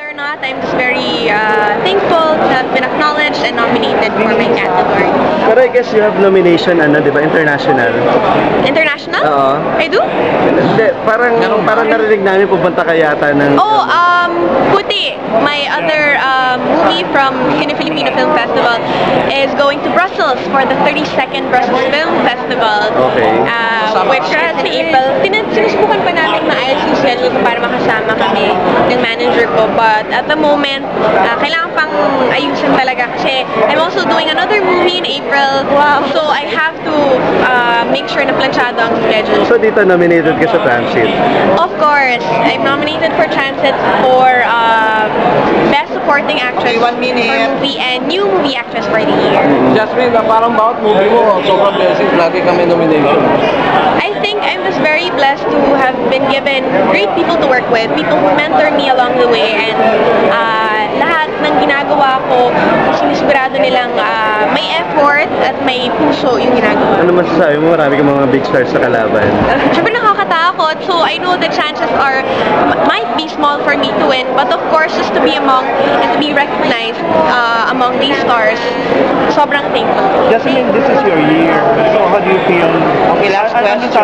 or not, I'm just very thankful to have been acknowledged and nominated for my category. Pero I guess you have nomination, ano, di ba? International. International? Oo. I do? Hindi, parang narinig namin pupunta ka yata ng... Oh, Puti, my other movie from Cine Filipino Film Festival is going to Brussels for the 32nd Brussels Film Festival. Okay. Which sa April, sinusubukan pa namin maayos yung schedule ko para makasama kami ng manager ko. But at the moment, kailangan pang ayusin talaga kasi I'm also doing another movie in April. Wow. So I have to make sure na planchado ang schedule. So dito nominated ka sa Transit? Of course. I'm nominated for Transit for Best Supporting Actress for Movie and New Movie Actress for the Year. Jasmine, parang bawat movie mo, sobrang blessing, lagi kami nomination. I think I'm just very blessed to have been given great people to work with, people who mentor me along the way, and lahat ng ginagawa ko, sinisigurado nilang may effort at may puso yung ginagawa. Ano masasabi mo? Marami kang mga big stars sa kalaban. Siyempre nakakatakot, so I know the chances might be small for me to win, but of course, just to be among and to be recognized among these stars, sobrang thankful. Jasmine, this is your year. So how do you feel? Okay, last question.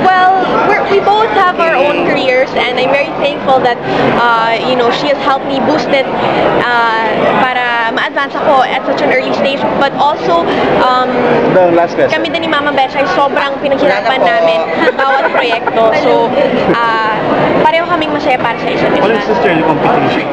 Well, we both have our own careers, and I'm very thankful that you know, she has helped me boost it para ma-advance ako at such an early stage. But also, Last question. kami din ni Mama Betch ay sobrang pinaghirapan namin bawat proyekto. So, pareho kaming masaya para sa isa't isa. Walang sisterly competition.